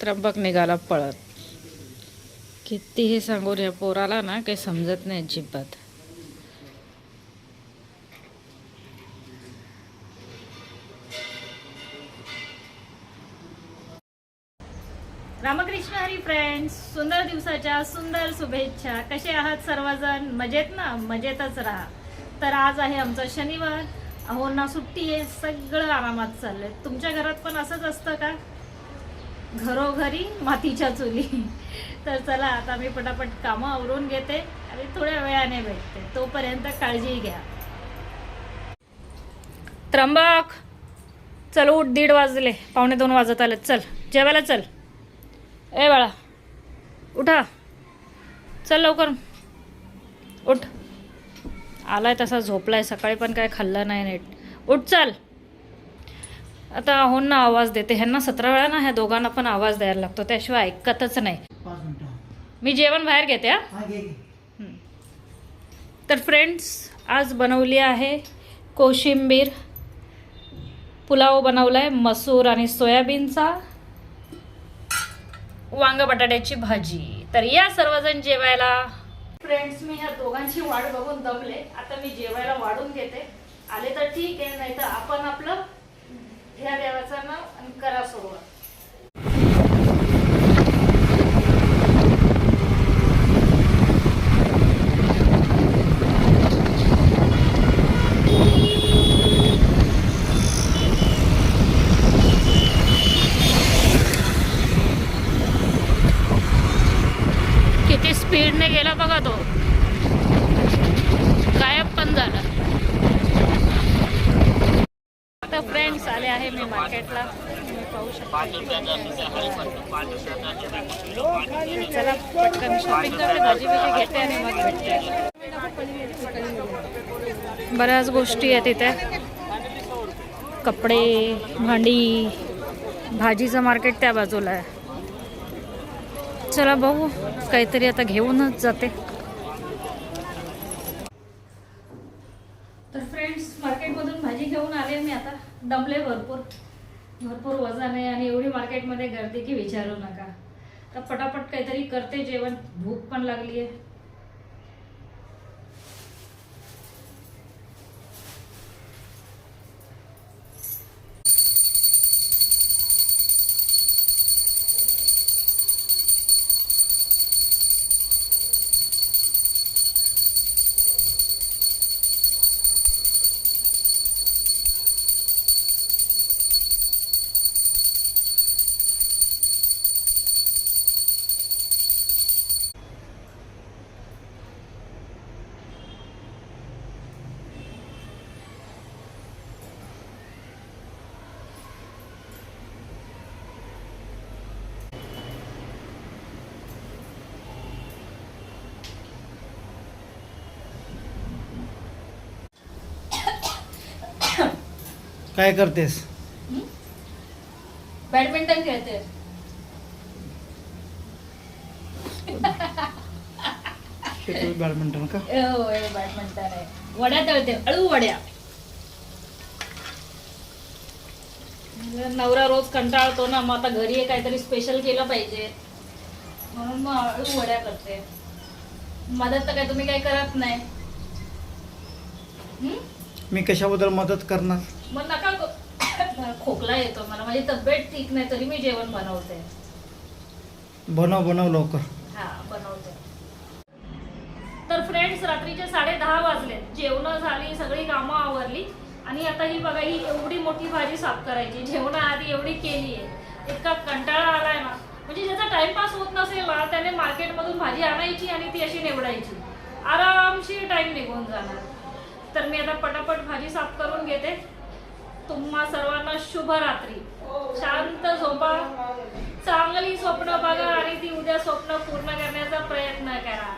त्र्यंबक निघाला पळत. कितीही सांगून या पोराला ना काही समजत नाही अजिबात. रामकृष्ण हरी फ्रेंड्स, सुंदर दिवसाच्या सुंदर शुभेच्छा. कसे आहात सर्वजण? मजेत ना? मजेतच राहा. तर आज आहे आमचा शनिवार. अहो ना, सुट्टी आहे, सगळं आरामात चाललंय. तुमच्या घरात पण असंच असतं का? घरोघरी मातीच्या चुली. तर चला, आता मी पटापट कामं आवरून घेते आणि थोड्या वेळाने भेटते. तोपर्यंत काळजी घ्या. त्र्यंबक, चल उठ. 1:30 वाजले, 1:45 वाजत आले. चल जेवायला चल. ए बाळा, उठा, चल लवकर उठ. आलाय तसा झोपलाय, सकाळी पण काय खाल्लं नाही नीट. उठ चल. आता आहोंना आवाज देते. ह्यांना 17 वेळा ना ह्या दोघांना पण आवाज द्यायला लागतो, त्याशिवाय ऐकतच नाही. मी जेवण बाहेर घेते. तर फ्रेंड्स, आज बनवली आहे कोशिंबीर. पुलाव बनवलाय मसूर आणि सोयाबीनचा. वांग बटाट्याची भाजी. तर या सर्वजण जेवायला. फ्रेंड्स, मी ह्या दोघांची वाट बघून दमले. आता मी जेवायला वाढून घेते. आले तर ठीक आहे, नाही तर आपण आपलं ह्या देवाचं नाव आणि करा सुरुवात. किती स्पीडने गेला बघा तो, गायब पण झाला. आता फ्रेंड्स, आले आहे मी मार्केटला. तुम्ही पाहू शकता. चला पटकन शॉपिंग करते, भाजी बिजी घेते आणि मग भेटते. बऱ्याच गोष्टी आहेत इथे. कपडे, भांडी, भाजीचं मार्केट त्या बाजूला आहे. चला बघू, काहीतरी आता घेऊनच जाते. तर फ्रेंड्स, मार्केटमधून भाजी घेऊन आले मी. आता दमले, भरपूर वजन आहे आणि एवढी मार्केटमध्ये गर्दी की विचारू नका. तर पटापट काहीतरी करते जेवण, भूक पण लागली आहे. काय करतेस? बॅडमिंटन खेळते. बॅडमिंटन का? बॅडमिंटन आहे. वड्या तळते, अळू वड्या. नवरा रोज कंटाळतो ना, मग आता घरी काहीतरी स्पेशल केलं पाहिजे म्हणून मग अळू वड्या करते. मदत तर काय तुम्ही काही करत नाही. मी कशाबद्दल मदत करणार? मग नका. खोकला येतो मला, माझी तब्येत ठीक नाही तरी मी जेवण बनवते. बनव लवकर. हा, बनवते. तर फ्रेंड्स, रात्रीचे 10:30 वाजले. जेवण झाली, सगळी कामं आवरली आणि आता ही बघा, ही एवढी मोठी भाजी साफ करायची. जेवणाआधी एवढी केली आहे. इतका कंटाळा आलाय ना. म्हणजे ज्याचा टाइमपास होत नसेल ना, त्याने मार्केटमधून भाजी आणायची आणि ती अशी निवडायची. आरामशीर टाइम निघून जाणार. तर मी आता पटापट भाजी साफ करून घेते. तुम्हा सर्वांना शुभ रात्री. शांत झोपा, चांगली स्वप्न बघा आणि ती उद्या स्वप्न पूर्ण करण्याचा प्रयत्न करा.